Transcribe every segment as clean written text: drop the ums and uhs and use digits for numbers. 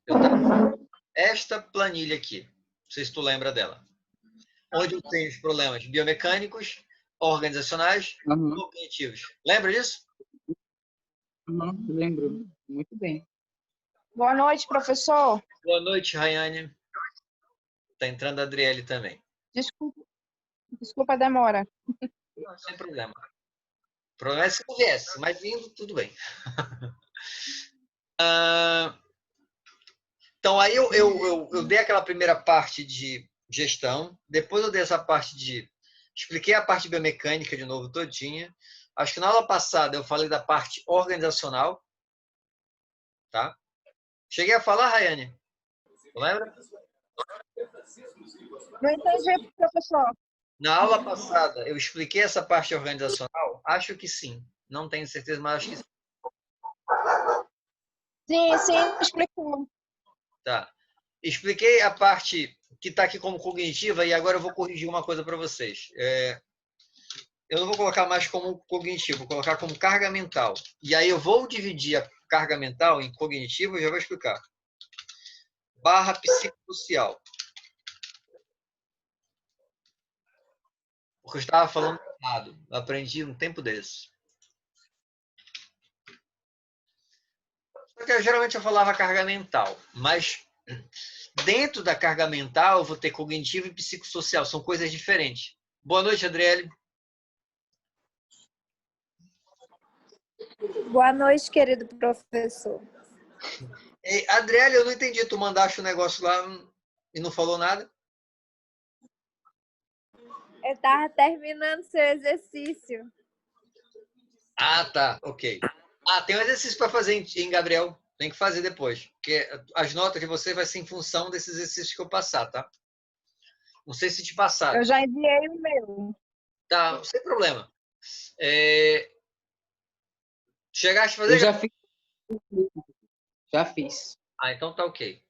Eu tenho esta planilha aqui. Não sei se tu lembra dela. Onde eu tenho os problemas biomecânicos, organizacionais e Uhum, cognitivos. Lembra disso? uhum, lembro. Muito bem. Boa noite, professor. Boa noite, Rayane. Está entrando a Adriele também. Desculpa a demora. Não, sem problema. O problema é se não viesse, mas vindo, tudo bem. Então, aí eu dei aquela primeira parte de gestão, depois eu dei essa parte de... Expliquei a parte biomecânica de novo todinha. Acho que na aula passada eu falei da parte organizacional, tá? Cheguei a falar, Rayane? Lembra? Não entendi, professor. Na aula passada eu expliquei essa parte organizacional? Acho que sim. Não tenho certeza, mas acho que sim. Sim, explicou. Tá. Expliquei a parte que está aqui como cognitiva e agora eu vou corrigir uma coisa para vocês. Eu não vou colocar mais como cognitivo, vou colocar como carga mental. E aí eu vou dividir a carga mental em cognitivo e já vou explicar. Barra psicossocial. Porque eu estava falando errado. Eu aprendi um tempo desse. Porque geralmente eu falava carga mental, mas dentro da carga mental eu vou ter cognitivo e psicossocial. São coisas diferentes. Boa noite, Adriele. Boa noite, querido professor. Ei, Adriele, eu não entendi. Tu mandaste um negócio lá e não falou nada? Eu estava terminando seu exercício. Ah, tá. Ok. Ah, tem um exercício para fazer em Gabriel. Tem que fazer depois. Porque as notas de você vai ser em função desses exercícios que eu passar, tá? Não sei se te passaram. Eu já enviei o meu. Tá, sem problema. Chegaste a fazer? Eu já fiz. Já fiz. Ah, então tá ok.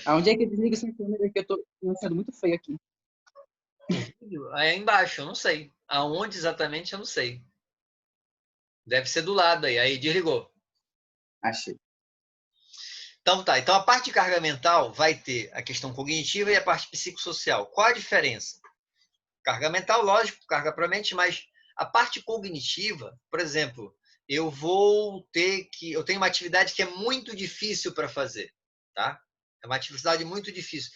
Aonde é que desliga essa câmera que eu tô achando muito feio aqui? Aí embaixo, eu não sei. Aonde exatamente, eu não sei. Deve ser do lado aí. Aí desligou. Achei. Então tá. Então a parte de carga mental vai ter a questão cognitiva e a parte psicossocial. Qual a diferença? Carga mental, lógico, carga para a mente, mas a parte cognitiva, por exemplo, eu tenho uma atividade que é muito difícil para fazer, tá? É uma atividade muito difícil.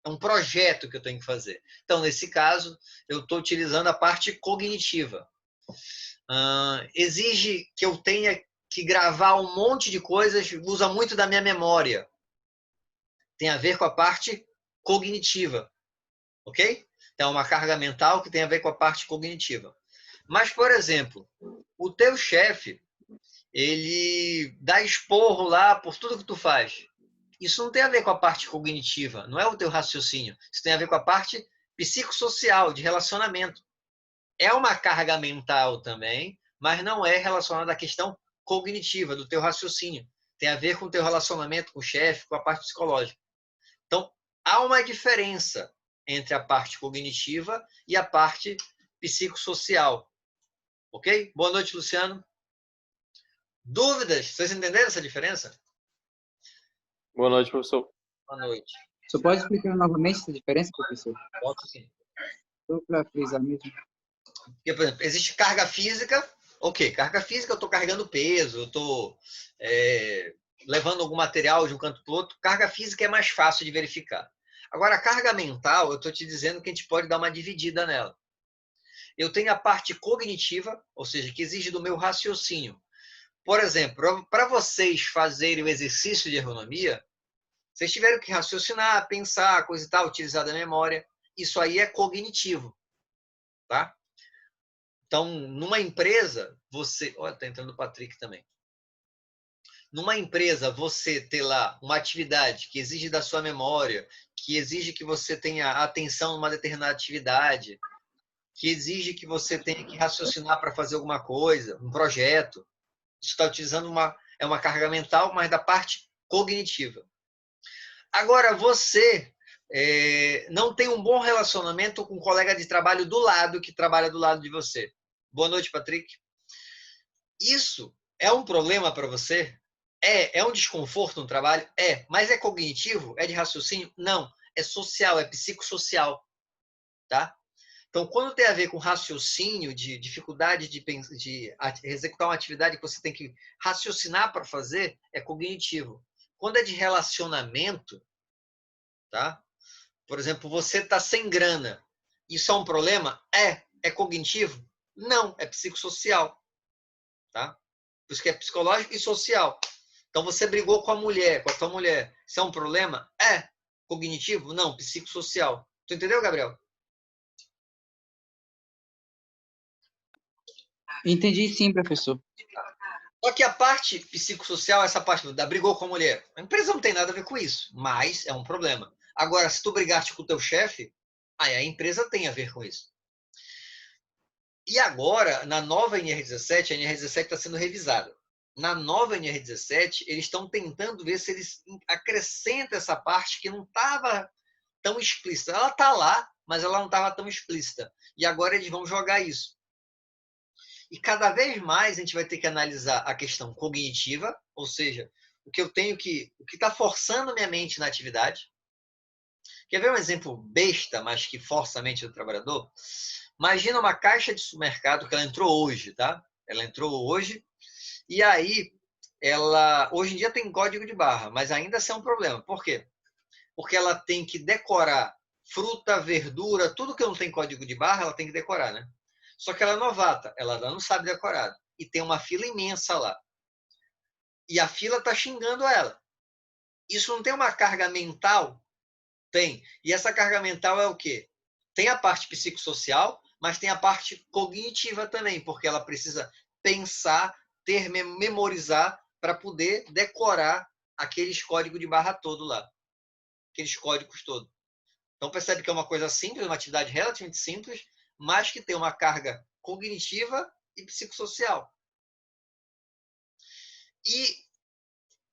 É um projeto que eu tenho que fazer. Então, nesse caso, eu estou utilizando a parte cognitiva. Exige que eu tenha que gravar um monte de coisas, usa muito da minha memória. Tem a ver com a parte cognitiva, ok? Então, é uma carga mental que tem a ver com a parte cognitiva. Mas, por exemplo, o teu chefe, ele dá esporro lá por tudo que tu faz. Isso não tem a ver com a parte cognitiva, não é o teu raciocínio. Isso tem a ver com a parte psicossocial, de relacionamento. É uma carga mental também, mas não é relacionada à questão cognitiva, do teu raciocínio. Tem a ver com o teu relacionamento com o chefe, com a parte psicológica. Então, há uma diferença entre a parte cognitiva e a parte psicossocial. Ok? Boa noite, Luciano. Dúvidas? Vocês entenderam essa diferença? Boa noite, professor. Boa noite. Você pode explicar novamente essa diferença, professor? Posso sim. Só para frisar mesmo. Porque, por exemplo, existe carga física. Ok, carga física, eu estou carregando peso, eu estou levando algum material de um canto para o outro. Carga física é mais fácil de verificar. Agora, a carga mental, eu estou te dizendo que a gente pode dar uma dividida nela. Eu tenho a parte cognitiva, ou seja, que exige do meu raciocínio. Por exemplo, para vocês fazerem o exercício de ergonomia, vocês tiveram que raciocinar, pensar, coisa e tal, utilizar da memória. Isso aí é cognitivo, tá? Então, numa empresa, você... Olha, tá entrando o Patrick também. Numa empresa, você ter lá uma atividade que exige da sua memória, que exige que você tenha atenção numa determinada atividade, que exige que você tenha que raciocinar para fazer alguma coisa, um projeto. Isso está utilizando uma carga mental, mas da parte cognitiva. Agora, você não tem um bom relacionamento com um colega de trabalho do lado, que trabalha do lado de você. Boa noite, Patrick. Isso é um problema para você? É um desconforto no trabalho? É. Mas é cognitivo? É de raciocínio? Não. É social, é psicossocial. Tá? Então, quando tem a ver com raciocínio, de dificuldade de executar uma atividade que você tem que raciocinar para fazer, é cognitivo. Quando é de relacionamento, tá? Por exemplo, você está sem grana. Isso é um problema? É cognitivo? Não, é psicossocial. Tá? Por isso que é psicológico e social. Então, você brigou com a mulher, com a tua mulher. Isso é um problema? É cognitivo? Não, psicossocial. Tu entendeu, Gabriel? Entendi sim, professor. Só que a parte psicossocial, essa parte da brigou com a mulher, a empresa não tem nada a ver com isso, mas é um problema. Agora, se tu brigaste com o teu chefe, aí a empresa tem a ver com isso. E agora, na nova NR17, a NR17 está sendo revisada. Na nova NR17, eles estão tentando ver se eles acrescentam essa parte que não estava tão explícita. Ela está lá, mas ela não estava tão explícita. E agora eles vão jogar isso. E cada vez mais a gente vai ter que analisar a questão cognitiva, ou seja, o que está forçando minha mente na atividade. Quer ver um exemplo besta, mas que força a mente do trabalhador? Imagina uma caixa de supermercado que ela entrou hoje, tá? Ela entrou hoje e aí ela hoje em dia tem código de barra, mas ainda assim é um problema. Por quê? Porque ela tem que decorar fruta, verdura, tudo que não tem código de barra, ela tem que decorar, né? Só que ela é novata, ela não sabe decorar. E tem uma fila imensa lá. E a fila está xingando ela. Isso não tem uma carga mental? Tem. E essa carga mental é o quê? Tem a parte psicossocial, mas tem a parte cognitiva também, porque ela precisa pensar, memorizar para poder decorar aqueles códigos de barra todo lá. Aqueles códigos todos. Então percebe que é uma coisa simples, uma atividade relativamente simples, mas que tem uma carga cognitiva e psicossocial. E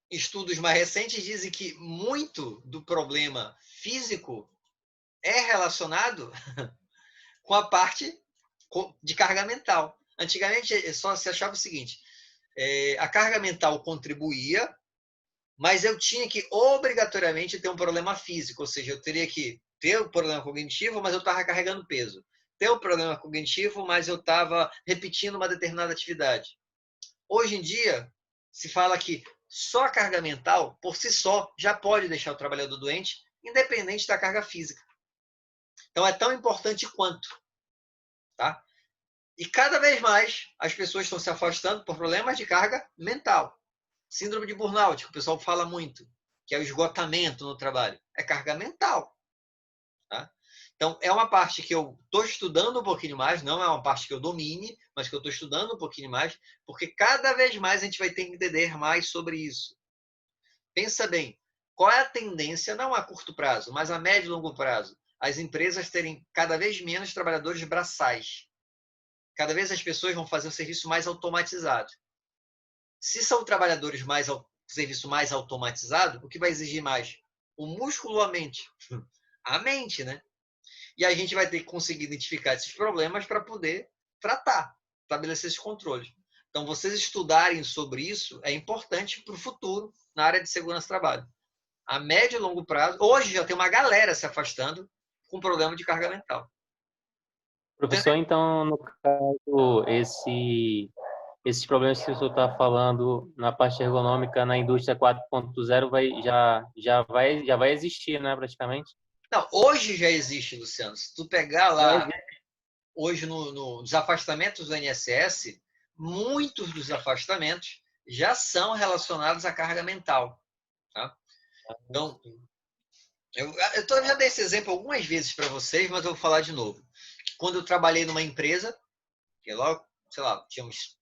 estudos mais recentes dizem que muito do problema físico é relacionado com a parte de carga mental. Antigamente só se achava o seguinte, a carga mental contribuía, mas eu tinha que obrigatoriamente ter um problema físico, ou seja, eu teria que ter um problema cognitivo, mas eu estava carregando peso. Ter um problema cognitivo, mas eu estava repetindo uma determinada atividade. Hoje em dia, se fala que só a carga mental, por si só, já pode deixar o trabalhador doente, independente da carga física. Então, é tão importante quanto. Tá? E cada vez mais as pessoas estão se afastando por problemas de carga mental. Síndrome de burnout, que o pessoal fala muito, que é o esgotamento no trabalho. É carga mental. Tá? Então, é uma parte que eu estou estudando um pouquinho mais, não é uma parte que eu domine, mas que eu estou estudando um pouquinho mais, porque cada vez mais a gente vai ter que entender mais sobre isso. Pensa bem, qual é a tendência, não a curto prazo, mas a médio e longo prazo? As empresas terem cada vez menos trabalhadores braçais. Cada vez as pessoas vão fazer o serviço mais automatizado. Se são trabalhadores serviço mais automatizado, o que vai exigir mais? O músculo ou a mente? A mente, né? E a gente vai ter que conseguir identificar esses problemas para poder tratar, estabelecer esses controles. Então, vocês estudarem sobre isso é importante para o futuro na área de segurança do trabalho. A médio e longo prazo, hoje já tem uma galera se afastando com problema de carga mental. Professor, então, no caso, esses problemas que o senhor está falando na parte ergonômica na indústria 4.0 já vai existir, né, praticamente? Não, hoje já existe, Luciano. Se tu pegar lá, hoje nos afastamentos do INSS, muitos dos afastamentos já são relacionados à carga mental. Tá? Então, já dei esse exemplo algumas vezes para vocês, mas eu vou falar de novo. Quando eu trabalhei numa empresa, que logo, sei lá, tinha uns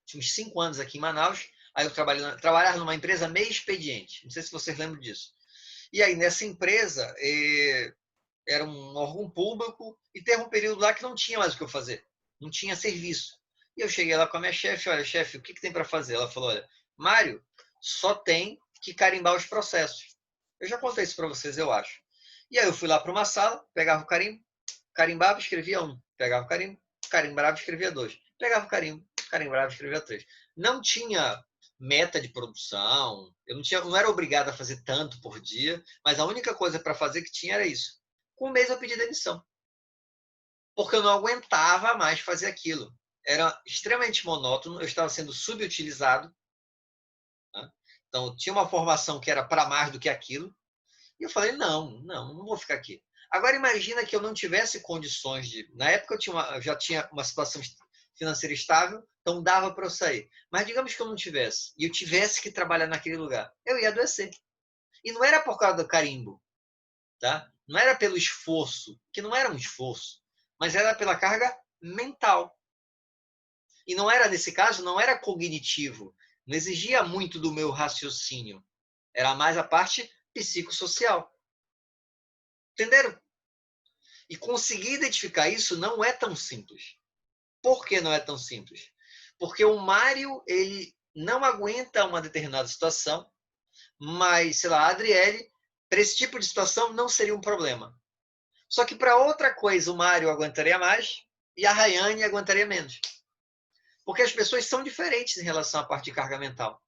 5 anos aqui em Manaus, aí eu trabalhava numa empresa meio expediente. Não sei se vocês lembram disso. E aí, nessa empresa, era um órgão público e teve um período lá que não tinha mais o que eu fazer. Não tinha serviço. E eu cheguei lá com a minha chefe, olha, chefe, o que tem para fazer? Ela falou, olha, Mário, só tem que carimbar os processos. Eu já contei isso para vocês, eu acho. E aí eu fui lá para uma sala, pegava o carimbo, carimbava, escrevia 1. Pegava o carimbo, carimbava, escrevia 2. Pegava o carimbo, carimbava, escrevia 3. Não tinha meta de produção. Eu não era obrigado a fazer tanto por dia, mas a única coisa para fazer que tinha era isso. Com um mês eu pedi demissão. Porque eu não aguentava mais fazer aquilo. Era extremamente monótono, eu estava sendo subutilizado. Né? Então, tinha uma formação que era para mais do que aquilo. E eu falei, não vou ficar aqui. Agora, imagina que eu não tivesse condições de... Na época, eu já tinha uma situação financeira estável, então dava para eu sair. Mas digamos que eu não tivesse, e eu tivesse que trabalhar naquele lugar, eu ia adoecer. E não era por causa do carimbo, tá? Não era pelo esforço, que não era um esforço, mas era pela carga mental. E não era, nesse caso, não era cognitivo. Não exigia muito do meu raciocínio. Era mais a parte psicossocial. Entenderam? E conseguir identificar isso não é tão simples. Por que não é tão simples? Porque o Mário, ele não aguenta uma determinada situação, mas, sei lá, a Adriele, para esse tipo de situação, não seria um problema. Só que para outra coisa, o Mário aguentaria mais e a Rayane aguentaria menos. Porque as pessoas são diferentes em relação à parte de carga mental.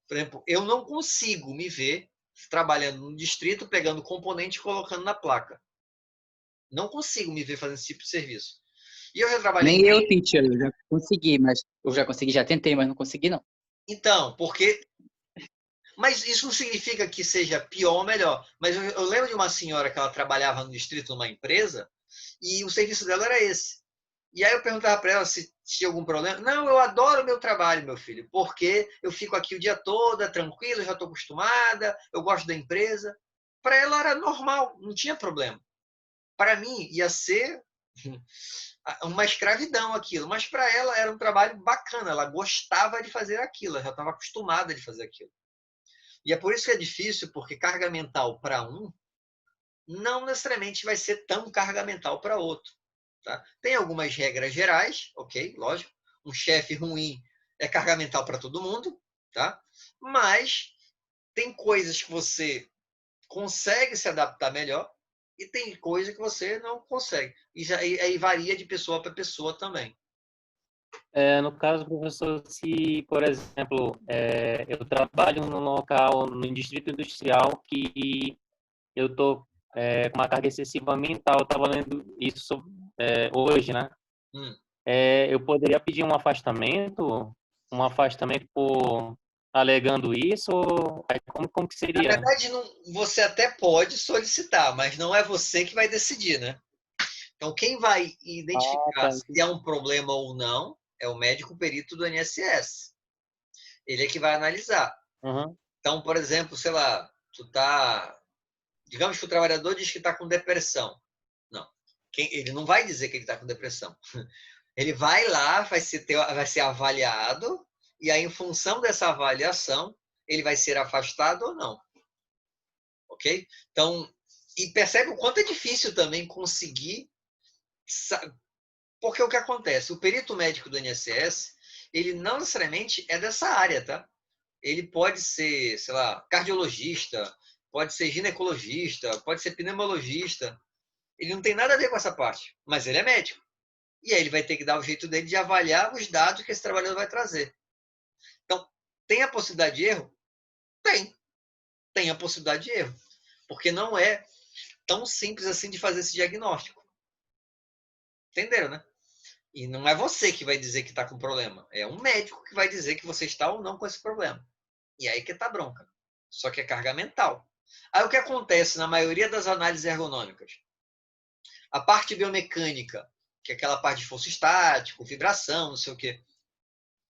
Por exemplo, eu não consigo me ver trabalhando no distrito, pegando componente e colocando na placa. Não consigo me ver fazendo esse tipo de serviço. E eu já trabalhei... Nem eu, teacher, eu já consegui, mas eu já consegui, já tentei, mas não consegui, não. Então, porque... Mas isso não significa que seja pior ou melhor. Mas eu lembro de uma senhora que ela trabalhava no distrito numa empresa e o serviço dela era esse. E aí eu perguntava para ela se tinha algum problema. Não, eu adoro o meu trabalho, meu filho, porque eu fico aqui o dia todo, tranquilo, já estou acostumada, eu gosto da empresa. Para ela era normal, não tinha problema. Para mim ia ser uma escravidão aquilo, mas para ela era um trabalho bacana, ela gostava de fazer aquilo, ela já estava acostumada de fazer aquilo. E é por isso que é difícil, porque carga mental para um não necessariamente vai ser tão carga mental para outro. Tá? Tem algumas regras gerais, ok, lógico. Um chefe ruim é carga mental para todo mundo, tá? Mas tem coisas que você consegue se adaptar melhor e tem coisa que você não consegue. E aí varia de pessoa para pessoa também. No caso, professor, se, por exemplo, eu trabalho num local, no distrito industrial, que eu estou com uma carga excessiva mental, eu estava lendo isso hoje, né? Eu poderia pedir um afastamento por alegando isso, ou como que Na seria? verdade, não, você até pode solicitar, mas não é você que vai decidir, né? Então, quem vai Ah, identificar tá. se é um problema ou não é o médico perito do INSS. Ele é que vai analisar. Uhum. Então, por exemplo, sei lá, digamos que o trabalhador diz que está com depressão. Não. Ele não vai dizer que ele está com depressão. Ele vai lá, vai ser avaliado, e aí, em função dessa avaliação, ele vai ser afastado ou não. Ok? Então, e percebe o quanto é difícil também conseguir. Porque o que acontece? O perito médico do INSS, ele não necessariamente é dessa área, tá? Ele pode ser, sei lá, cardiologista, pode ser ginecologista, pode ser pneumologista. Ele não tem nada a ver com essa parte, mas ele é médico. E aí ele vai ter que dar o jeito dele de avaliar os dados que esse trabalhador vai trazer. Então, tem a possibilidade de erro? Tem a possibilidade de erro. Porque não é tão simples assim de fazer esse diagnóstico. Entenderam, né? E não é você que vai dizer que está com problema. É um médico que vai dizer que você está ou não com esse problema. E aí que está bronca. Só que é carga mental. Aí o que acontece na maioria das análises ergonômicas? A parte biomecânica, que é aquela parte de esforço estático, vibração, não sei o quê,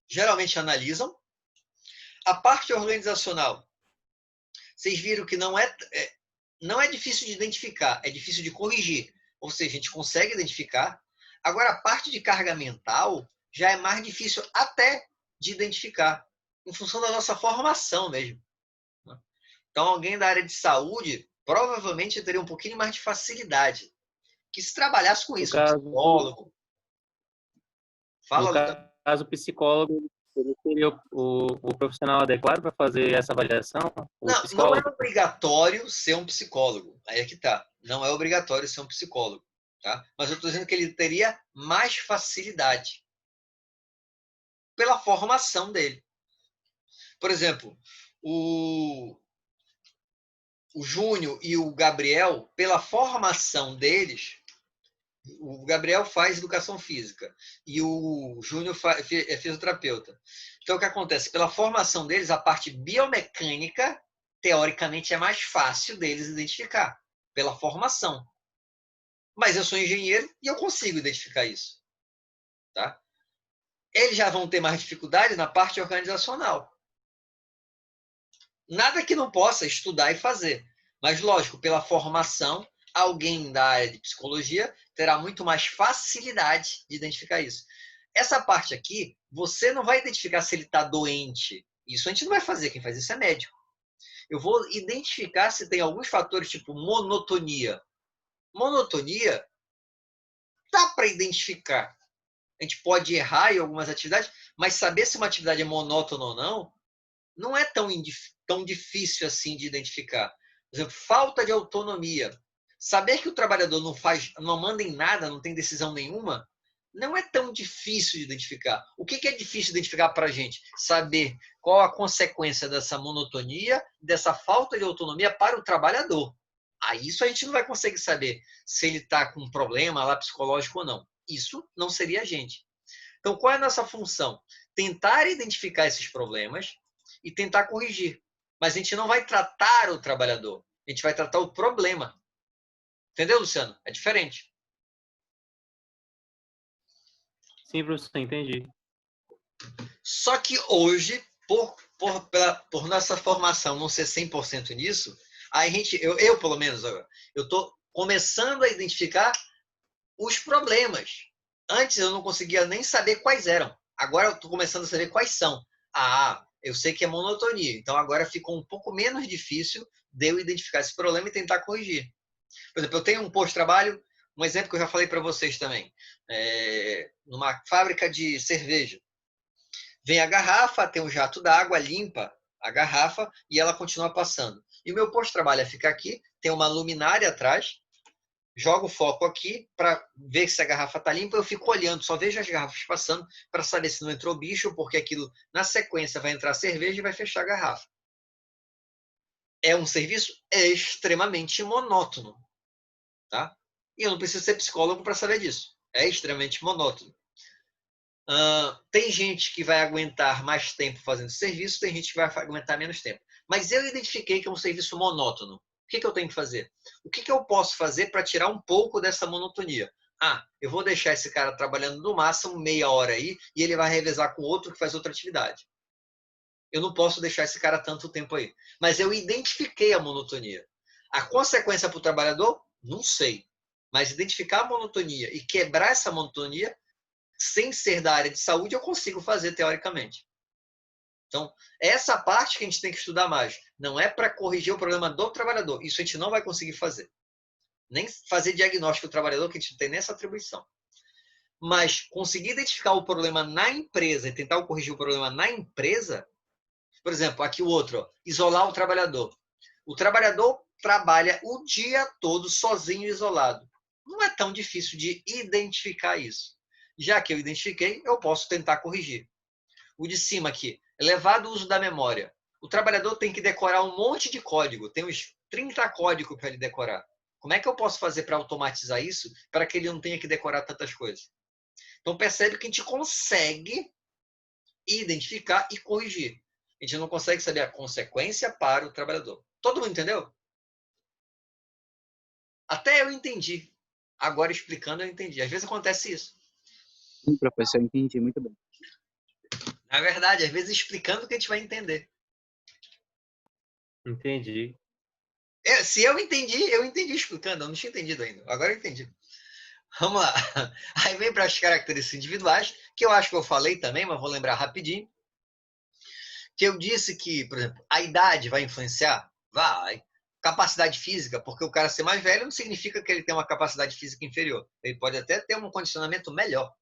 geralmente analisam. A parte organizacional, vocês viram que não é difícil de identificar, é difícil de corrigir. Ou seja, a gente consegue identificar. Agora, a parte de carga mental já é mais difícil até de identificar, em função da nossa formação mesmo. Então, alguém da área de saúde provavelmente teria um pouquinho mais de facilidade. Que se trabalhasse com isso, um psicólogo. No Fala, caso, o psicólogo ele seria o profissional adequado para fazer essa avaliação? O não é psicólogo? obrigatório ser um psicólogo. Aí é que tá. Não é obrigatório ser um psicólogo. Tá? Mas eu estou dizendo que ele teria mais facilidade pela formação dele. Por exemplo, o Júnior e o Gabriel, pela formação deles, o Gabriel faz educação física e o Júnior é fisioterapeuta. Então, o que acontece? Pela formação deles, a parte biomecânica, teoricamente, é mais fácil deles identificar, pela formação. Mas eu sou engenheiro e eu consigo identificar isso. Tá? Eles já vão ter mais dificuldade na parte organizacional. Nada que não possa estudar e fazer. Mas, lógico, pela formação, alguém da área de psicologia terá muito mais facilidade de identificar isso. Essa parte aqui, você não vai identificar se ele está doente. Isso a gente não vai fazer, quem faz isso é médico. Eu vou identificar se tem alguns fatores, tipo monotonia. Monotonia, dá para identificar. A gente pode errar em algumas atividades, mas saber se uma atividade é monótona ou não é tão difícil assim de identificar. Por exemplo, falta de autonomia. Saber que o trabalhador não manda em nada, não tem decisão nenhuma, não é tão difícil de identificar. O que é difícil de identificar para a gente? Saber qual a consequência dessa monotonia, dessa falta de autonomia para o trabalhador. Aí isso a gente não vai conseguir saber se ele está com um problema lá psicológico ou não. Isso não seria a gente. Então, qual é a nossa função? Tentar identificar esses problemas e tentar corrigir. Mas a gente não vai tratar o trabalhador. A gente vai tratar o problema. Entendeu, Luciano? É diferente. Sim, professor, entendi. Só que hoje, por nossa formação não ser 100% nisso, a gente, eu pelo menos, eu estou começando a identificar os problemas. Antes eu não conseguia nem saber quais eram. Agora eu estou começando a saber quais são. Eu sei que é monotonia. Então agora ficou um pouco menos difícil de eu identificar esse problema e tentar corrigir. Por exemplo, eu tenho um posto-trabalho, um exemplo que eu já falei para vocês também. Numa fábrica de cerveja. Vem a garrafa, tem um jato d'água, limpa a garrafa e ela continua passando. E o meu posto-trabalho é ficar aqui, tem uma luminária atrás, jogo o foco aqui para ver se a garrafa está limpa, eu fico olhando, só vejo as garrafas passando para saber se não entrou bicho, porque aquilo, na sequência, vai entrar cerveja e vai fechar a garrafa. É um serviço extremamente monótono. Tá? E eu não preciso ser psicólogo para saber disso. É extremamente monótono. Tem gente que vai aguentar mais tempo fazendo serviço, tem gente que vai aguentar menos tempo. Mas eu identifiquei que é um serviço monótono. O que eu tenho que fazer? O que eu posso fazer para tirar um pouco dessa monotonia? Eu vou deixar esse cara trabalhando no máximo meia hora aí e ele vai revezar com outro que faz outra atividade. Eu não posso deixar esse cara tanto tempo aí. Mas eu identifiquei a monotonia. A consequência para o trabalhador? Não sei. Mas identificar a monotonia e quebrar essa monotonia, sem ser da área de saúde, eu consigo fazer teoricamente. Então, essa parte que a gente tem que estudar mais. Não é para corrigir o problema do trabalhador. Isso a gente não vai conseguir fazer. Nem fazer diagnóstico do trabalhador, que a gente não tem nessa atribuição. Mas conseguir identificar o problema na empresa e tentar corrigir o problema na empresa, por exemplo, aqui o outro, isolar o trabalhador. O trabalhador trabalha o dia todo sozinho e isolado. Não é tão difícil de identificar isso. Já que eu identifiquei, eu posso tentar corrigir. O de cima aqui, elevado uso da memória. O trabalhador tem que decorar um monte de código. Tem uns 30 códigos para ele decorar. Como é que eu posso fazer para automatizar isso para que ele não tenha que decorar tantas coisas? Então percebe que a gente consegue identificar e corrigir. A gente não consegue saber a consequência para o trabalhador. Todo mundo entendeu? Até eu entendi. Agora explicando eu entendi. Às vezes acontece isso. Sim, professor, eu entendi muito bem. Na verdade, às vezes explicando que a gente vai entender. Entendi. Se eu entendi explicando. Eu não tinha entendido ainda. Agora eu entendi. Vamos lá. Aí vem para as características individuais, que eu acho que eu falei também, mas vou lembrar rapidinho. Que eu disse que, por exemplo, a idade vai influenciar? Vai. Capacidade física, porque o cara ser mais velho não significa que ele tem uma capacidade física inferior. Ele pode até ter um condicionamento melhor.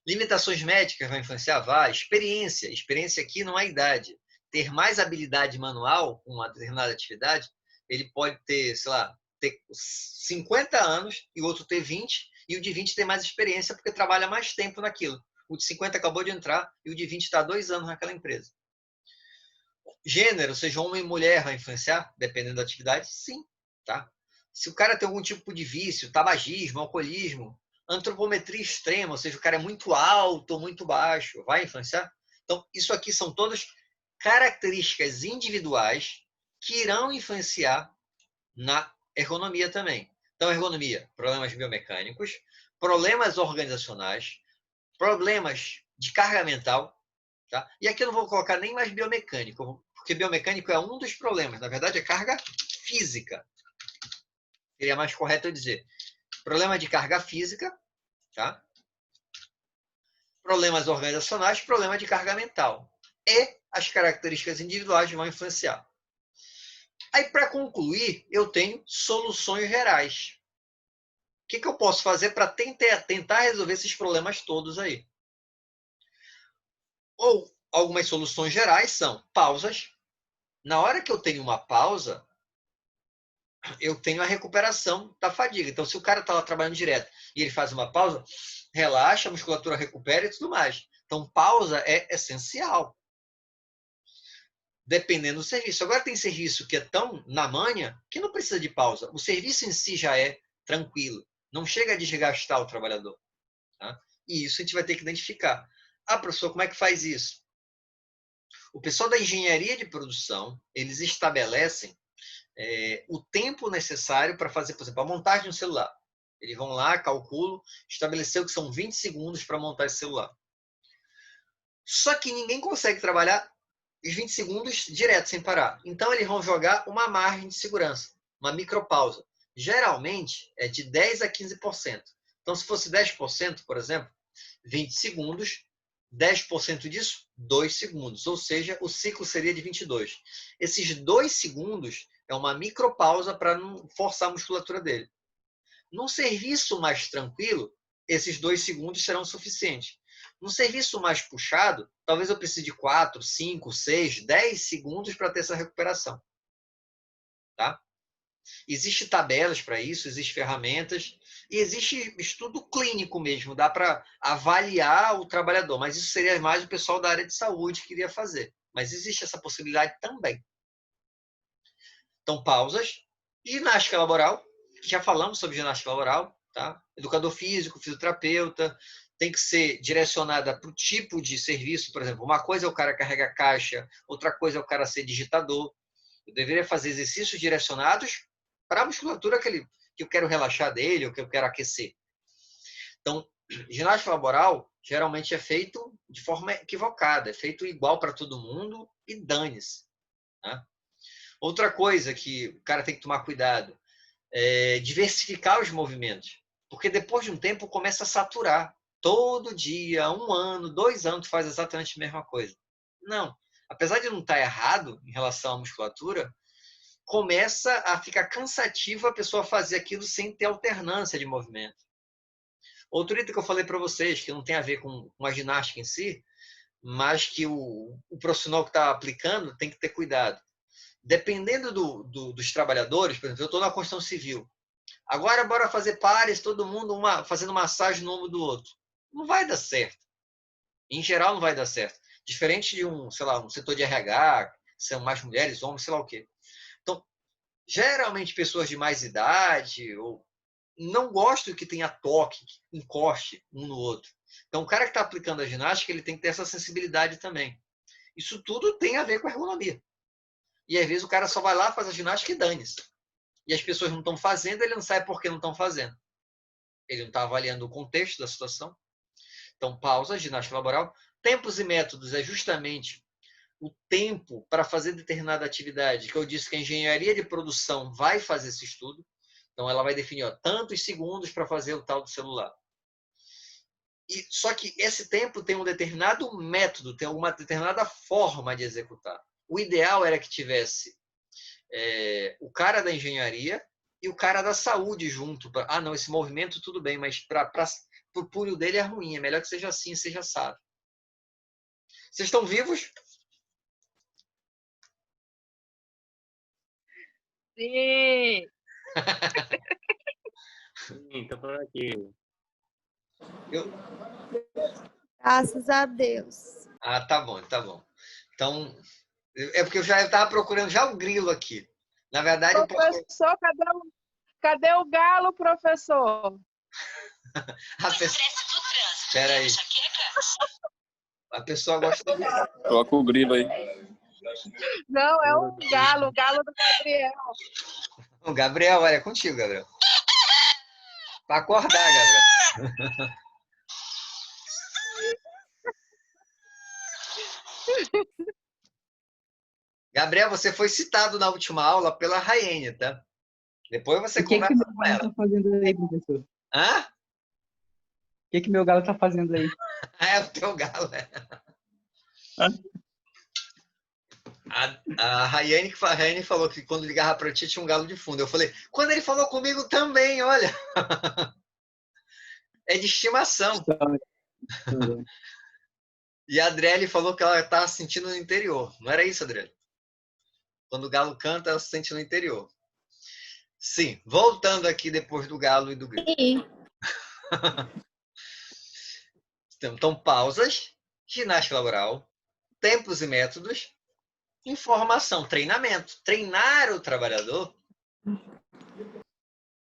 Limitações médicas vai influenciar? Vai. Experiência. Experiência aqui não é idade. Ter mais habilidade manual com uma determinada atividade, ele pode ter, sei lá, ter 50 anos e o outro ter 20, e o de 20 ter mais experiência porque trabalha mais tempo naquilo. O de 50 acabou de entrar e o de 20 está há 2 anos naquela empresa. Gênero, seja homem ou mulher, vai influenciar, dependendo da atividade? Sim, tá? Se o cara tem algum tipo de vício, tabagismo, alcoolismo, antropometria extrema, ou seja, o cara é muito alto ou muito baixo, vai influenciar? Então, isso aqui são todas características individuais que irão influenciar na ergonomia também. Então, ergonomia, problemas biomecânicos, problemas organizacionais, problemas de carga mental, tá? E aqui eu não vou colocar nem mais biomecânico, porque biomecânico é um dos problemas. Na verdade, é carga física. Seria mais correto eu dizer. Problema de carga física, tá? Problemas organizacionais, problema de carga mental. E as características individuais vão influenciar. Aí, para concluir, eu tenho soluções gerais. O que eu posso fazer para tentar resolver esses problemas todos aí? Ou algumas soluções gerais são pausas. Na hora que eu tenho uma pausa, eu tenho a recuperação da fadiga. Então, se o cara está lá trabalhando direto e ele faz uma pausa, relaxa, a musculatura recupera e tudo mais. Então, pausa é essencial. Dependendo do serviço. Agora, tem serviço que é tão na manha que não precisa de pausa. O serviço em si já é tranquilo. Não chega a desgastar o trabalhador. Tá? E isso a gente vai ter que identificar. Ah, professor, como é que faz isso? O pessoal da engenharia de produção, eles estabelecem o tempo necessário para fazer, por exemplo, a montagem de um celular. Eles vão lá, calculam, estabeleceu que são 20 segundos para montar esse celular. Só que ninguém consegue trabalhar os 20 segundos direto, sem parar. Então, eles vão jogar uma margem de segurança, uma micropausa. Geralmente, é de 10% a 15%. Então, se fosse 10%, por exemplo, 20 segundos, 10% disso, 2 segundos. Ou seja, o ciclo seria de 22. Esses 2 segundos é uma micropausa para não forçar a musculatura dele. Num serviço mais tranquilo, esses 2 segundos serão suficientes. Num serviço mais puxado, talvez eu precise de 4, 5, 6, 10 segundos para ter essa recuperação. Tá? Existem tabelas para isso, existem ferramentas e existe estudo clínico mesmo, dá para avaliar o trabalhador, mas isso seria mais o pessoal da área de saúde que iria fazer. Mas existe essa possibilidade também. Então, pausas. Ginástica laboral, já falamos sobre ginástica laboral, tá? Educador físico, fisioterapeuta, tem que ser direcionada para o tipo de serviço, por exemplo, uma coisa é o cara carregar caixa, outra coisa é o cara ser digitador. Eu deveria fazer exercícios direcionados para a musculatura que eu quero relaxar dele, ou que eu quero aquecer. Então, ginástica laboral geralmente é feito de forma equivocada, é feito igual para todo mundo e dane-se. Né? Outra coisa que o cara tem que tomar cuidado é diversificar os movimentos, porque depois de um tempo começa a saturar. Todo dia, 1 ano, 2 anos, faz exatamente a mesma coisa. Não. Apesar de não estar errado em relação à musculatura, começa a ficar cansativo a pessoa fazer aquilo sem ter alternância de movimento. Outro item que eu falei para vocês, que não tem a ver com a ginástica em si, mas que o profissional que está aplicando tem que ter cuidado. Dependendo dos trabalhadores, por exemplo, eu estou na construção civil. Agora, bora fazer pares, todo mundo fazendo massagem no ombro do outro. Não vai dar certo. Em geral, não vai dar certo. Diferente de um setor de RH, são mais mulheres, homens, sei lá o quê. Então, geralmente, pessoas de mais idade ou não gostam que tenha toque, encoste um no outro. Então, o cara que está aplicando a ginástica, ele tem que ter essa sensibilidade também. Isso tudo tem a ver com a ergonomia. E, às vezes, o cara só vai lá, faz a ginástica e dane-se. E as pessoas não estão fazendo, ele não sabe por que não estão fazendo. Ele não está avaliando o contexto da situação. Então, pausa, ginástica laboral. Tempos e métodos é justamente o tempo para fazer determinada atividade, que eu disse que a engenharia de produção vai fazer esse estudo. Então, ela vai definir tantos segundos para fazer o tal do celular. Só que esse tempo tem um determinado método, tem uma determinada forma de executar. O ideal era que tivesse o cara da engenharia e o cara da saúde junto. Não, esse movimento tudo bem, mas para o punho dele é ruim. É melhor que seja assim, seja assado. Vocês estão vivos? Sim. Sim, tô por aqui. Graças a Deus. Tá bom, tá bom. Então, É porque eu já estava procurando já o grilo aqui. Na verdade, eu posso... Professor, cadê o galo, professor? A pessoa... Espera aí. A pessoa gosta de... Coloca o grilo aí. Não, é o galo do Gabriel. O Gabriel, olha, é contigo, Gabriel. Para acordar, Gabriel. Gabriel, você foi citado na última aula pela Raiane, tá? Depois você O que conversa meu com galo ela. tá fazendo aí, professor? Hã? O que meu galo tá fazendo aí? É o teu galo, né? A Raiane falou que quando ligava para ti tinha um galo de fundo. Eu falei, quando ele falou comigo também, olha. É de estimação. E a Adriele falou que ela estava sentindo no interior. Não era isso, Adriele? Quando o galo canta, ela se sente no interior. Sim, voltando aqui depois do galo e do grilo. Sim. Então, pausas, ginástica laboral, tempos e métodos, informação, treinamento. Treinar o trabalhador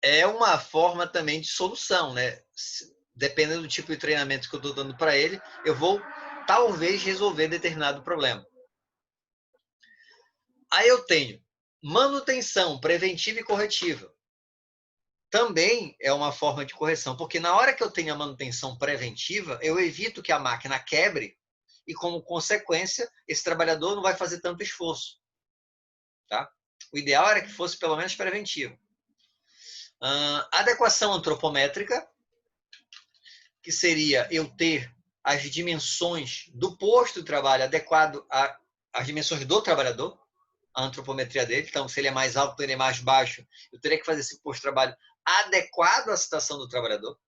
é uma forma também de solução, né? Dependendo do tipo de treinamento que eu estou dando para ele, eu vou talvez resolver determinado problema. Aí eu tenho manutenção preventiva e corretiva. Também é uma forma de correção, porque na hora que eu tenho a manutenção preventiva, eu evito que a máquina quebre e, como consequência, esse trabalhador não vai fazer tanto esforço. Tá? O ideal era que fosse pelo menos preventivo. Adequação antropométrica, que seria eu ter as dimensões do posto de trabalho adequado às dimensões do trabalhador, a antropometria dele. Então, se ele é mais alto, ele é mais baixo, eu teria que fazer esse posto de trabalho adequado à situação do trabalhador.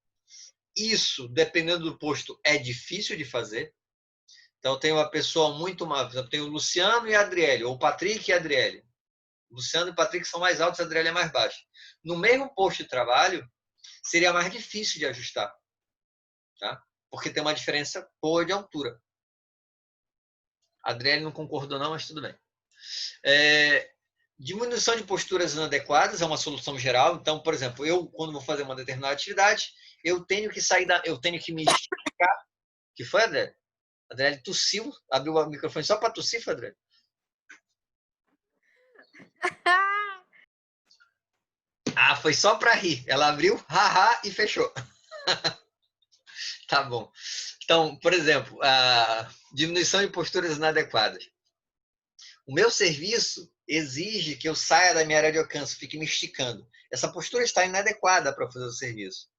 Isso, dependendo do posto, é difícil de fazer. Então, eu tenho uma pessoa muito mais... Eu tenho o Luciano e a Adriele, ou o Patrick e a Adriele. O Luciano e o Patrick são mais altos, a Adriele é mais baixa. No mesmo posto de trabalho, seria mais difícil de ajustar. Tá? Porque tem uma diferença boa de altura. A Adriele não concordou não, mas tudo bem. Diminuição de posturas inadequadas é uma solução geral. Então, por exemplo, eu, quando vou fazer uma determinada atividade, eu tenho que eu tenho que me esticar. Que foi, Adriele? A Adriele tossiu, abriu o microfone só para tossir, foi, Adriele? Ah, foi só para rir. Ela abriu, haha, e fechou. Tá bom. Então, por exemplo, a diminuição de posturas inadequadas. O meu serviço exige que eu saia da minha área de alcance, fique me esticando. Essa postura está inadequada para fazer o serviço.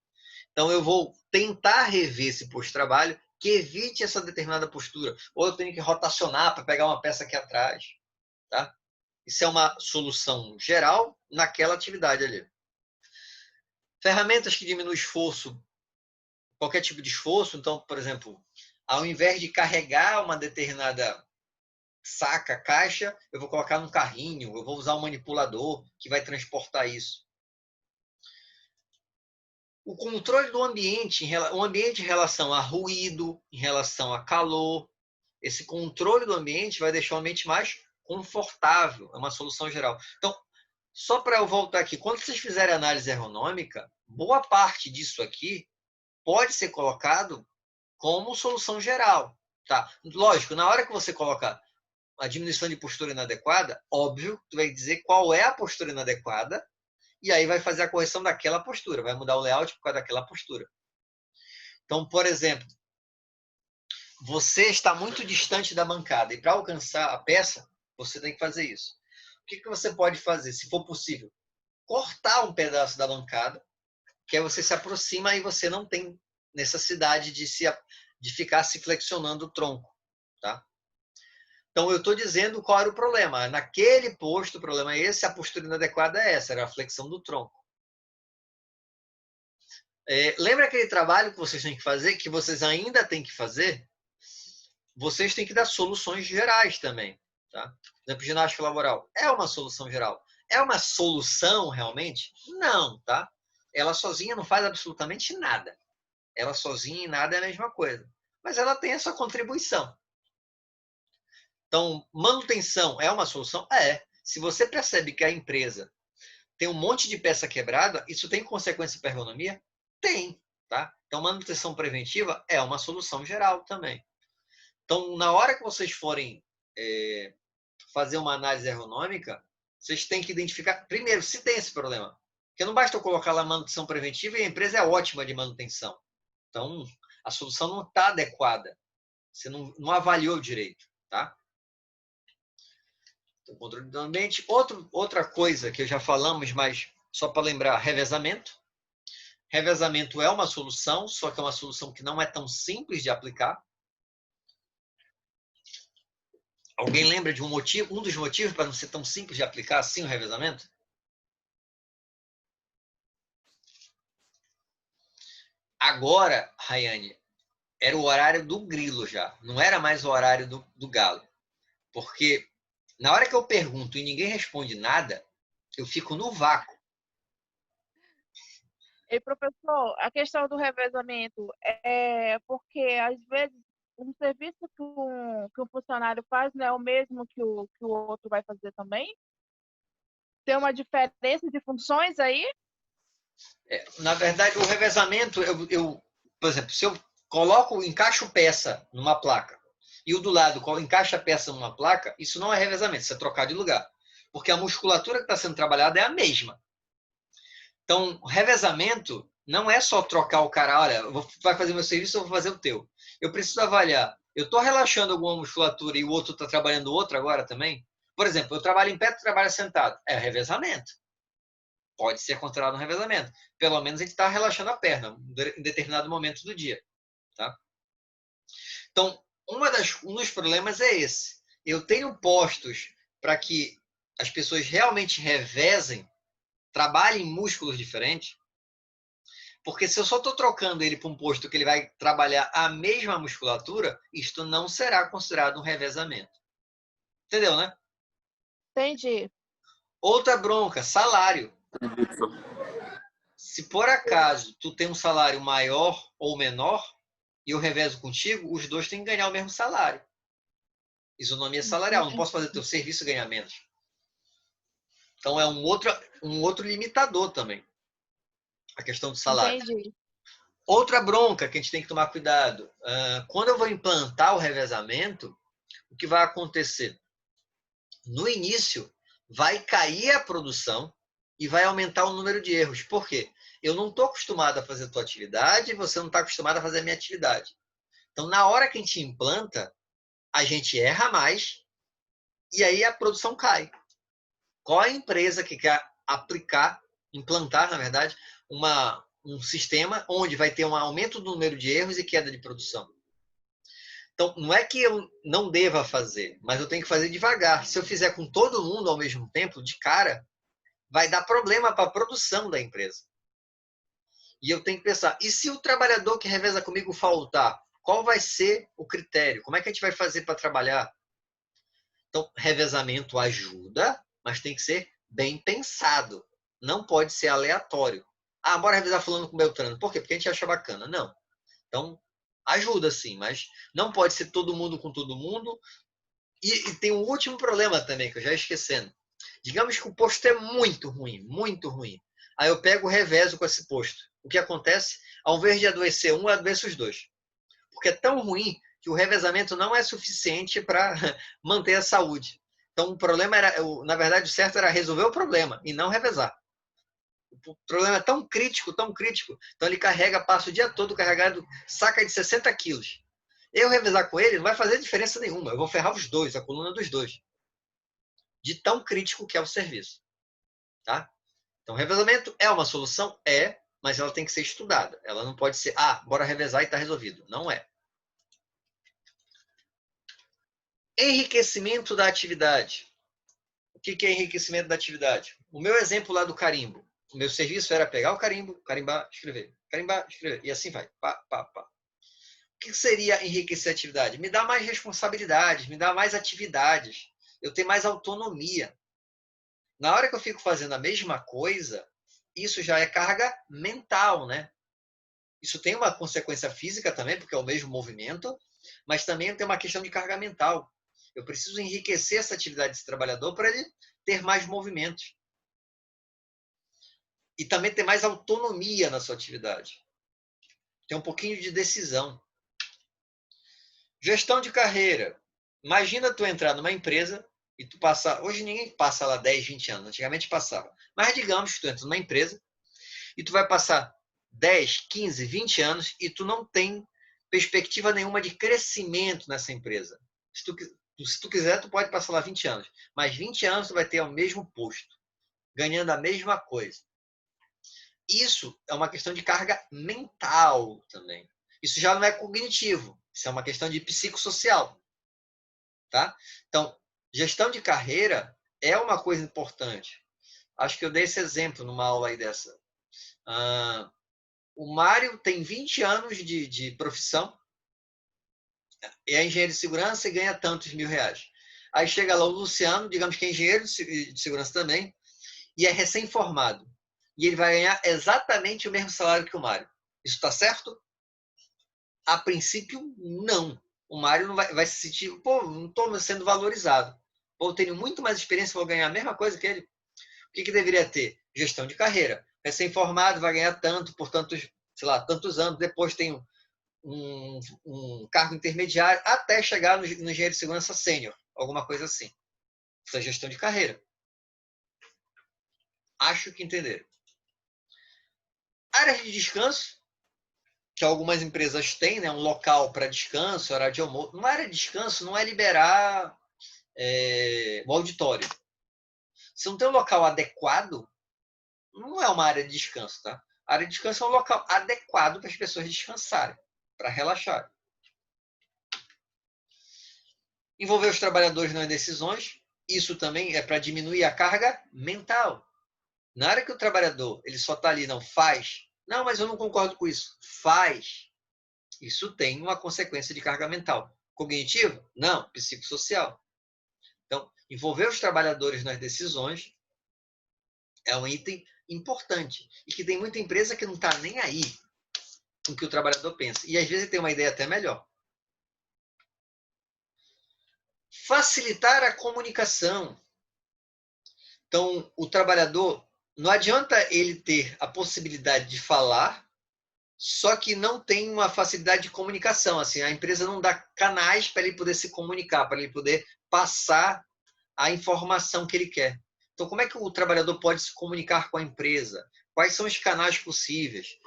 Então, eu vou tentar rever esse posto de trabalho que evite essa determinada postura. Ou eu tenho que rotacionar para pegar uma peça aqui atrás. Tá? Isso é uma solução geral naquela atividade ali. Ferramentas que diminuem o esforço, qualquer tipo de esforço. Então, por exemplo, ao invés de carregar uma determinada saca, caixa, eu vou colocar num carrinho, eu vou usar um manipulador que vai transportar isso. O controle do ambiente, o ambiente em relação a ruído, em relação a calor, esse controle do ambiente vai deixar o ambiente mais confortável, é uma solução geral. Então, só para eu voltar aqui, quando vocês fizerem análise ergonômica, boa parte disso aqui pode ser colocado como solução geral. Tá? Lógico, na hora que você colocar a diminuição de postura inadequada, óbvio, tu vai dizer qual é a postura inadequada e aí vai fazer a correção daquela postura, vai mudar o layout por causa daquela postura. Então, por exemplo, você está muito distante da bancada e para alcançar a peça, você tem que fazer isso. O que você pode fazer, se for possível? Cortar um pedaço da bancada, que aí você se aproxima e você não tem necessidade de ficar se flexionando o tronco. Tá? Então, eu estou dizendo qual era o problema. Naquele posto, o problema é esse, a postura inadequada é essa, era a flexão do tronco. Lembra aquele trabalho que vocês têm que fazer, que vocês ainda têm que fazer? Vocês têm que dar soluções gerais também. Tá? Por exemplo, ginástica laboral é uma solução geral. É uma solução, realmente? Não, tá? Ela sozinha não faz absolutamente nada. Ela sozinha e nada é a mesma coisa. Mas ela tem a sua contribuição. Então, manutenção é uma solução? É. Se você percebe que a empresa tem um monte de peça quebrada, isso tem consequência para a ergonomia? Tem, tá? Então, manutenção preventiva é uma solução geral também. Então, na hora que vocês forem fazer uma análise ergonômica, vocês têm que identificar, primeiro, se tem esse problema. Porque não basta eu colocar lá manutenção preventiva e a empresa é ótima de manutenção. Então, a solução não está adequada. Você não avaliou direito, tá? Então, controle do ambiente. Outra coisa que já falamos, mas só para lembrar, revezamento. Revezamento é uma solução, só que é uma solução que não é tão simples de aplicar. Alguém lembra de um dos motivos para não ser tão simples de aplicar assim o revezamento? Agora, Rayane, era o horário do grilo já, não era mais o horário do galo. Porque na hora que eu pergunto e ninguém responde nada, eu fico no vácuo. E, professor, a questão do revezamento é porque, às vezes, um serviço que um funcionário faz não é o mesmo que o outro vai fazer também? Tem uma diferença de funções aí? Na verdade, o revezamento, por exemplo, se eu encaixo peça numa placa e o do lado encaixa a peça numa placa, isso não é revezamento, isso é trocar de lugar. Porque a musculatura que está sendo trabalhada é a mesma. Então, revezamento não é só trocar o cara, olha, vai fazer meu serviço, eu vou fazer o teu. Eu preciso avaliar, eu estou relaxando alguma musculatura e o outro está trabalhando outra agora também? Por exemplo, eu trabalho em pé, tu trabalha sentado. É revezamento. Pode ser considerado um revezamento. Pelo menos a gente está relaxando a perna em determinado momento do dia. Tá? Então, um dos problemas é esse. Eu tenho postos para que as pessoas realmente revezem, trabalhem músculos diferentes, porque se eu só estou trocando ele para um posto que ele vai trabalhar a mesma musculatura, isto não será considerado um revezamento. Entendeu, né? Entendi. Outra bronca, salário. Se por acaso tu tem um salário maior ou menor e eu revezo contigo, os dois têm que ganhar o mesmo salário. Isonomia salarial. Não posso fazer teu serviço e ganhar menos. Então é um outro limitador também. A questão do salário. Entendi. Outra bronca que a gente tem que tomar cuidado. Quando eu vou implantar o revezamento, o que vai acontecer? No início, vai cair a produção e vai aumentar o número de erros. Por quê? Eu não estou acostumado a fazer a tua atividade e você não está acostumado a fazer a minha atividade. Então, na hora que a gente implanta, a gente erra mais e aí a produção cai. Qual a empresa que quer implantar, na verdade, um sistema onde vai ter um aumento do número de erros e queda de produção? Então, não é que eu não deva fazer, mas eu tenho que fazer devagar. Se eu fizer com todo mundo ao mesmo tempo, de cara, vai dar problema para a produção da empresa. E eu tenho que pensar, e se o trabalhador que reveza comigo faltar? Qual vai ser o critério? Como é que a gente vai fazer para trabalhar? Então, revezamento ajuda, mas tem que ser bem pensado. Não pode ser aleatório. Bora revezar fulano com Beltrano. Por quê? Porque a gente acha bacana. Não. Então, ajuda sim, mas não pode ser todo mundo com todo mundo. E tem um último problema também, que eu já esquecendo. Digamos que o posto é muito ruim, muito ruim. Aí eu pego o revezo com esse posto. O que acontece? Ao invés de adoecer um, eu adoeço os dois. Porque é tão ruim que o revezamento não é suficiente para manter a saúde. Então, o problema era, na verdade, o certo era resolver o problema e não revezar. O problema é tão crítico, tão crítico. Então, ele passa o dia todo carregado, saca de 60 quilos. Eu revezar com ele não vai fazer diferença nenhuma. Eu vou ferrar os dois, a coluna dos dois. De tão crítico que é o serviço. Tá? Então, revezamento é uma solução? É, mas ela tem que ser estudada. Ela não pode ser, bora revezar e está resolvido. Não é. Enriquecimento da atividade. O que é enriquecimento da atividade? O meu exemplo lá do carimbo. O meu serviço era pegar o carimbo, carimbar, escrever. Carimbar, escrever. E assim vai. Pá, pá, pá. O que seria enriquecer a atividade? Me dá mais responsabilidades, me dá mais atividades. Eu tenho mais autonomia. Na hora que eu fico fazendo a mesma coisa, isso já é carga mental, né? Isso tem uma consequência física também, porque é o mesmo movimento, mas também tem uma questão de carga mental. Eu preciso enriquecer essa atividade desse trabalhador para ele ter mais movimentos. E também ter mais autonomia na sua atividade. Ter um pouquinho de decisão. Gestão de carreira. Imagina tu entrar numa empresa e tu passar... Hoje ninguém passa lá 10, 20 anos. Antigamente passava. Mas digamos que tu entra numa empresa e tu vai passar 10, 15, 20 anos e tu não tem perspectiva nenhuma de crescimento nessa empresa. Se tu quiser, tu pode passar lá 20 anos. Mas 20 anos tu vai ter o mesmo posto, ganhando a mesma coisa. Isso é uma questão de carga mental também. Isso já não é cognitivo. Isso é uma questão de psicossocial. Tá? Então, gestão de carreira é uma coisa importante. Acho que eu dei esse exemplo numa aula aí dessa. O Mário tem 20 anos de profissão, é engenheiro de segurança e ganha tantos mil-reais. Aí chega lá o Luciano, digamos que é engenheiro de segurança também, e é recém-formado. E ele vai ganhar exatamente o mesmo salário que o Mário. Isso está certo? A princípio, não. O Mário não vai se sentir, pô, não estou sendo valorizado. Pô, eu tenho muito mais experiência, vou ganhar a mesma coisa que ele. O que deveria ter? Gestão de carreira. Recém-formado vai ganhar tanto por tantos, sei lá, tantos anos. Depois tem um cargo intermediário até chegar no engenheiro de segurança sênior. Alguma coisa assim. Isso é gestão de carreira. Acho que entenderam. Áreas de descanso, que algumas empresas têm, né? Um local para descanso, horário de almoço. Uma área de descanso não é liberar o auditório. Se não tem um local adequado, não é uma área de descanso, tá? A área de descanso é um local adequado para as pessoas descansarem, para relaxar. Envolver os trabalhadores nas decisões, isso também é para diminuir a carga mental. Na hora que o trabalhador ele só está ali, não faz, não, mas eu não concordo com isso, faz. Isso tem uma consequência de carga mental. Cognitiva? Não, psicossocial. Então, envolver os trabalhadores nas decisões é um item importante. E que tem muita empresa que não está nem aí com o que o trabalhador pensa. E às vezes tem uma ideia até melhor. Facilitar a comunicação. Então, o trabalhador, não adianta ele ter a possibilidade de falar, só que não tem uma facilidade de comunicação. Assim, a empresa não dá canais para ele poder se comunicar, para ele poder passar a informação que ele quer. Então, como é que o trabalhador pode se comunicar com a empresa? Quais são os canais possíveis?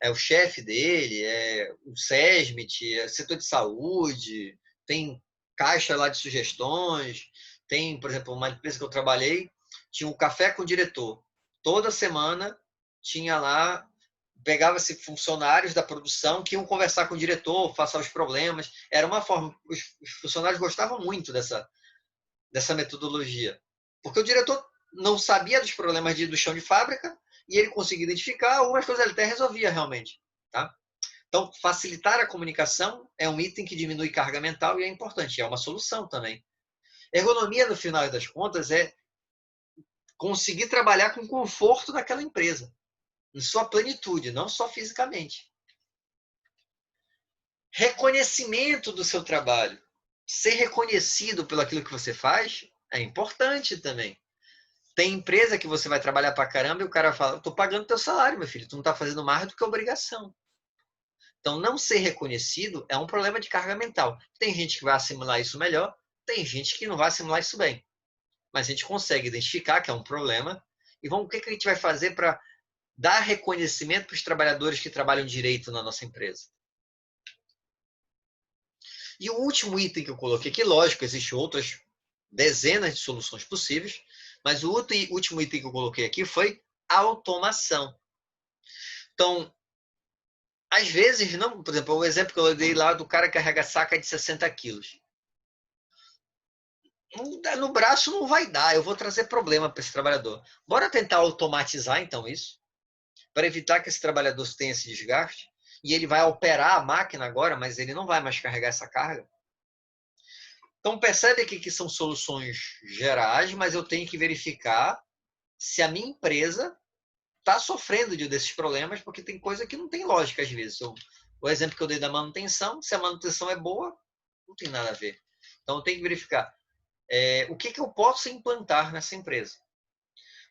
É o chefe dele, é o SESMIT, é o setor de saúde, tem caixa lá de sugestões, tem, por exemplo, uma empresa que eu trabalhei, tinha um café com o diretor. Toda semana tinha lá, pegava-se funcionários da produção que iam conversar com o diretor, passar os problemas. Era uma forma, os funcionários gostavam muito dessa metodologia. Porque o diretor não sabia dos problemas do chão de fábrica e ele conseguia identificar algumas coisas, ele até resolvia realmente. Tá? Então, facilitar a comunicação é um item que diminui carga mental e é importante, é uma solução também. Ergonomia, no final das contas, é conseguir trabalhar com conforto naquela empresa, em sua plenitude, não só fisicamente. Reconhecimento do seu trabalho. Ser reconhecido pelo aquilo que você faz é importante também. Tem empresa que você vai trabalhar pra caramba e o cara fala, estou pagando teu salário, meu filho, tu não está fazendo mais do que obrigação. Então, não ser reconhecido é um problema de carga mental. Tem gente que vai assimilar isso melhor, tem gente que não vai assimilar isso bem. Mas a gente consegue identificar que é um problema e o que a gente vai fazer para dar reconhecimento para os trabalhadores que trabalham direito na nossa empresa. E o último item que eu coloquei aqui, lógico, existem outras dezenas de soluções possíveis, mas o último item que eu coloquei aqui foi automação. Então, às vezes, não, por exemplo, o exemplo que eu dei lá do cara que carrega saca de 60 quilos. No braço não vai dar, eu vou trazer problema para esse trabalhador. Bora tentar automatizar, então, isso, para evitar que esse trabalhador tenha esse desgaste. E ele vai operar a máquina agora, mas ele não vai mais carregar essa carga. Então, percebe aqui que são soluções gerais, mas eu tenho que verificar se a minha empresa está sofrendo desses problemas, porque tem coisa que não tem lógica às vezes. O exemplo que eu dei da manutenção, se a manutenção é boa, não tem nada a ver. Então, eu tenho que verificar o que eu posso implantar nessa empresa.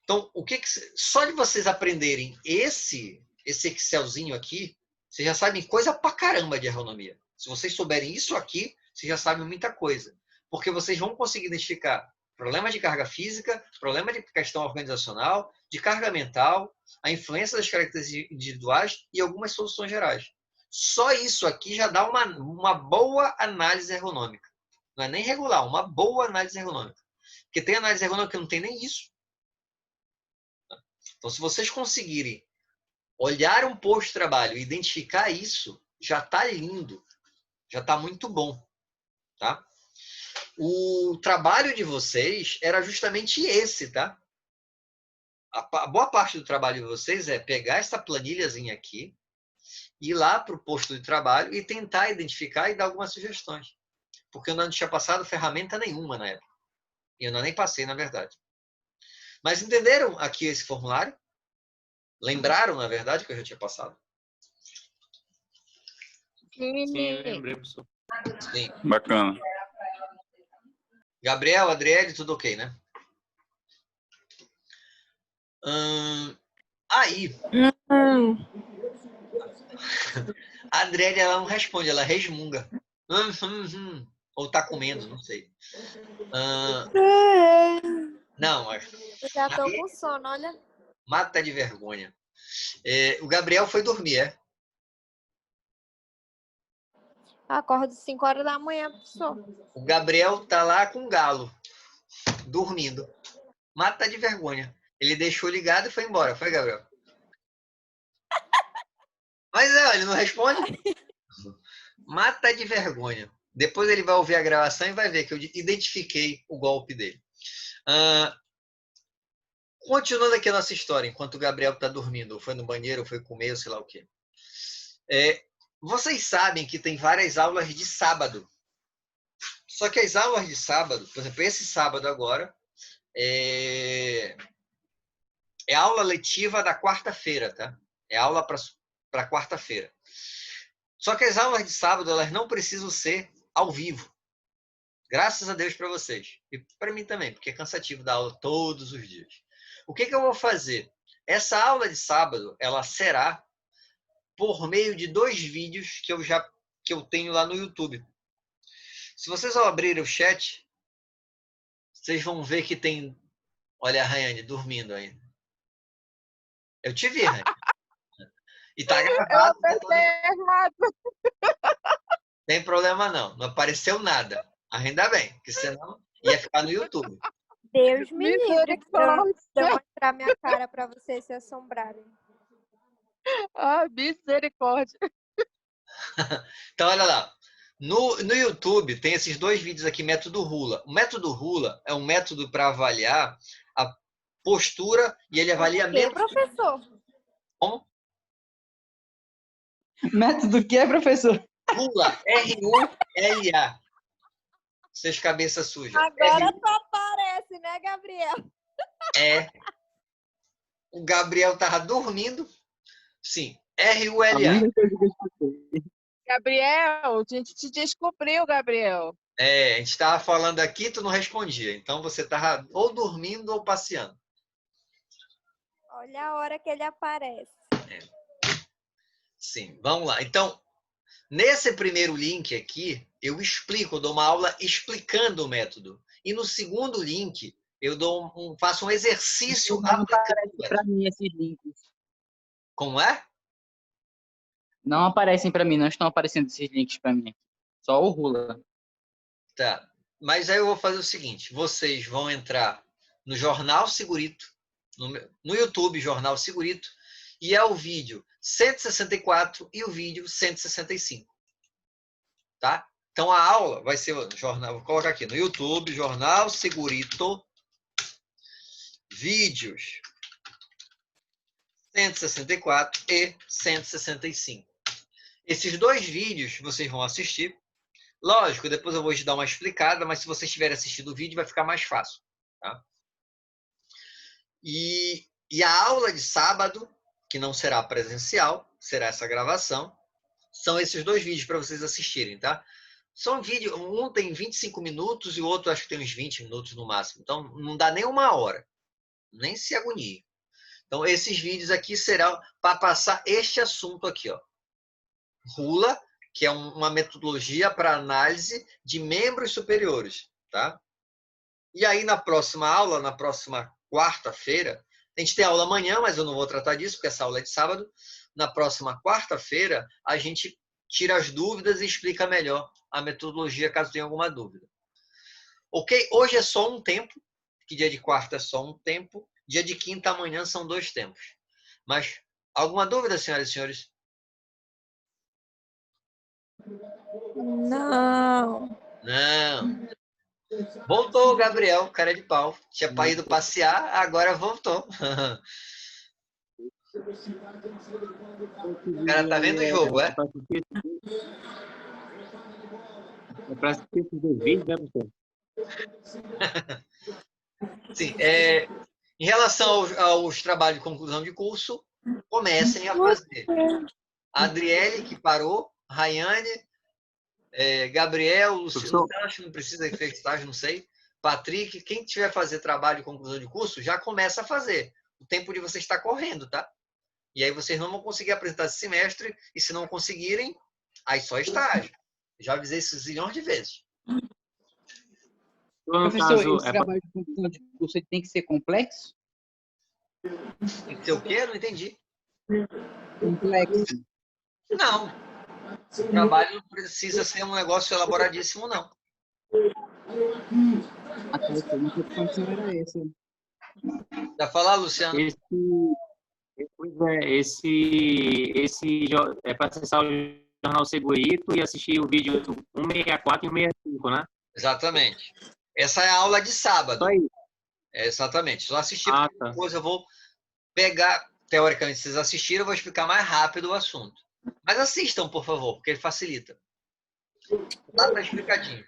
Então, só de vocês aprenderem esse Excelzinho aqui, vocês já sabem coisa pra caramba de ergonomia. Se vocês souberem isso aqui, vocês já sabem muita coisa. Porque vocês vão conseguir identificar problemas de carga física, problema de questão organizacional, de carga mental, a influência das características individuais e algumas soluções gerais. Só isso aqui já dá uma boa análise ergonômica. Não é nem regular, uma boa análise ergonômica. Porque tem análise ergonômica que não tem nem isso. Então, se vocês conseguirem olhar um posto de trabalho e identificar isso, já está lindo. Já está muito bom. Tá? O trabalho de vocês era justamente esse, tá? A boa parte do trabalho de vocês é pegar essa planilhazinha aqui, ir lá para o posto de trabalho e tentar identificar e dar algumas sugestões. Porque eu não tinha passado ferramenta nenhuma na época. E eu nem passei, na verdade. Mas entenderam aqui esse formulário? Lembraram, na verdade, que eu já tinha passado? Sim, eu lembrei, professor. Sim. Bacana. Gabriel, Adriele, tudo ok, né? Aí, a Adriele, ela não responde, ela resmunga. Ou tá comendo, não sei. Não, acho. Eu já tô com sono, olha. Mata de vergonha. O Gabriel foi dormir, é? Acordo 5 horas da manhã, professor. O Gabriel tá lá com o galo, dormindo. Mata de vergonha. Ele deixou ligado e foi embora. Foi, Gabriel? Mas ele não responde. Mata de vergonha. Depois ele vai ouvir a gravação e vai ver que eu identifiquei o golpe dele. Continuando aqui a nossa história, enquanto o Gabriel está dormindo, ou foi no banheiro, ou foi comer, ou sei lá o quê. Vocês sabem que tem várias aulas de sábado. Só que as aulas de sábado, por exemplo, esse sábado agora, é aula letiva da quarta-feira, tá? É aula para quarta-feira. Só que as aulas de sábado, elas não precisam ser ao vivo. Graças a Deus para vocês. E para mim também, porque é cansativo dar aula todos os dias. O que eu vou fazer? Essa aula de sábado, ela será por meio de 2 vídeos que eu tenho lá no YouTube. Se vocês abrirem o chat, vocês vão ver que tem... Olha a Rayane dormindo ainda. Eu te vi, Rayane. E tá gravado. Eu apertei errado. Não tem problema não. Não apareceu nada. Ainda bem, porque senão ia ficar no YouTube. Deus me livre pra Misericórdia. eu mostrar minha cara pra vocês se assombrarem. Ah, misericórdia. Então, olha lá. No YouTube tem esses 2 vídeos aqui, método Rula. O método Rula é um método para avaliar a postura e ele avalia O quê, mesmo. professor? Como? Método do que, professor? Rula, R-U-L-A. Vocês cabeças sujas. Agora tu aparece, né, Gabriel? O Gabriel tava dormindo. Sim, A R-U-L-A. única coisa que eu escutei. Gabriel, a gente te descobriu, Gabriel. A gente estava falando aqui, tu não respondia. Então você estava ou dormindo ou passeando. Olha a hora que ele aparece. Sim, vamos lá. Então, nesse primeiro link aqui, eu dou uma aula explicando o método. E no segundo link, eu faço um exercício Não aplicando o aparece método. pra mim esses links. Como é? Não aparecem pra mim, não estão aparecendo esses links pra mim. Só o Rula. Tá. Mas aí eu vou fazer o seguinte: vocês vão entrar no Jornal Segurito, no YouTube, Jornal Segurito, e é o vídeo 164 e o vídeo 165. Tá? Então a aula vai ser o jornal, vou colocar aqui no YouTube, Jornal Segurito, vídeos 164 e 165. Esses 2 vídeos vocês vão assistir. Lógico, depois eu vou te dar uma explicada, mas se vocês tiverem assistido o vídeo vai ficar mais fácil. Tá? E a aula de sábado, que não será presencial, será essa gravação, são esses 2 vídeos para vocês assistirem, tá? São vídeos, um tem 25 minutos e o outro acho que tem uns 20 minutos no máximo. Então, não dá nem 1 hora. Nem se agonie. Então, esses vídeos aqui serão para passar este assunto aqui, ó. RULA, que é uma metodologia para análise de membros superiores, tá? E aí, na próxima aula, na próxima quarta-feira, a gente tem aula amanhã, mas eu não vou tratar disso, porque essa aula é de sábado. Na próxima quarta-feira, a gente tira as dúvidas e explica melhor a metodologia, caso tenha alguma dúvida. Ok? Hoje é só um tempo, que dia de quarta é só um tempo, dia de quinta, amanhã são 2 tempos. Mas, alguma dúvida, senhoras e senhores? Não. Não. Voltou o Gabriel, cara de pau. Tinha ido passear, agora voltou. O cara tá vendo o jogo, é? É para assistir esses dois vídeos, né, professor? Sim, em relação aos trabalhos de conclusão de curso, comecem a fazer. A Adriele, que parou, Rayane, Gabriel, Luciano, acho que não precisa de estágio, não sei. Patrick, quem tiver fazer trabalho de conclusão de curso, já começa a fazer. O tempo de você está correndo, tá? E aí vocês não vão conseguir apresentar esse semestre, e se não conseguirem, aí só estágio. Já avisei isso zilhões de vezes. Professor, esse trabalho de conclusão de curso ele tem que ser complexo? Tem que ser o quê? Não entendi. Complexo. Não. O trabalho não precisa ser um negócio elaboradíssimo, não. A questão era essa. Já falar, Luciano? Esse é para acessar o Jornal Segurito e assistir o vídeo 164 e 165, né? Exatamente. Essa é a aula de sábado. Só isso. Exatamente. Só assistir, tá. depois eu vou pegar, teoricamente, vocês assistiram, eu vou explicar mais rápido o assunto. Mas assistam, por favor, porque ele facilita. Lá tá explicadinho.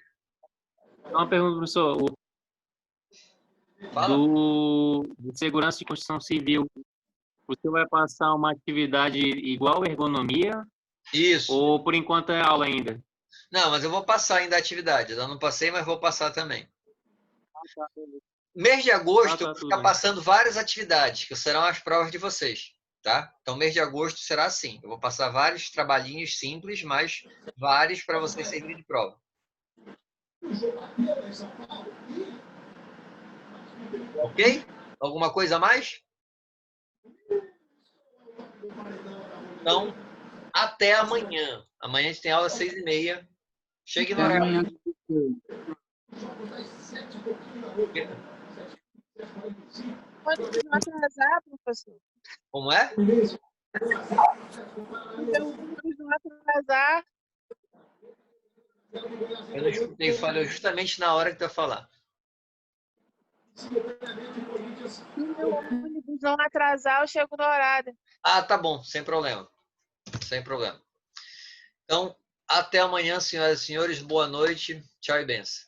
Uma pergunta, professor. De segurança de construção civil, você vai passar uma atividade igual ergonomia? Isso. Ou por enquanto é aula ainda? Não, mas eu vou passar ainda a atividade. Eu não passei, mas vou passar também. Mês de agosto, eu vou ficar passando várias atividades, que serão as provas de vocês. Tá? Então, mês de agosto será assim. Eu vou passar vários trabalhinhos simples, mas vários para vocês servirem de prova. Ok? Alguma coisa a mais? Então, até amanhã. Amanhã a gente tem aula às 6h30. Chegue no horário. Pode não atrasar, professor? Como é? Não atrasar. Eu não escutei, falou justamente na hora que tu ia falar. Se meu ônibus não atrasar, eu chego no horário. Ah, tá bom, sem problema. Sem problema. Então, até amanhã, senhoras e senhores. Boa noite. Tchau e benção.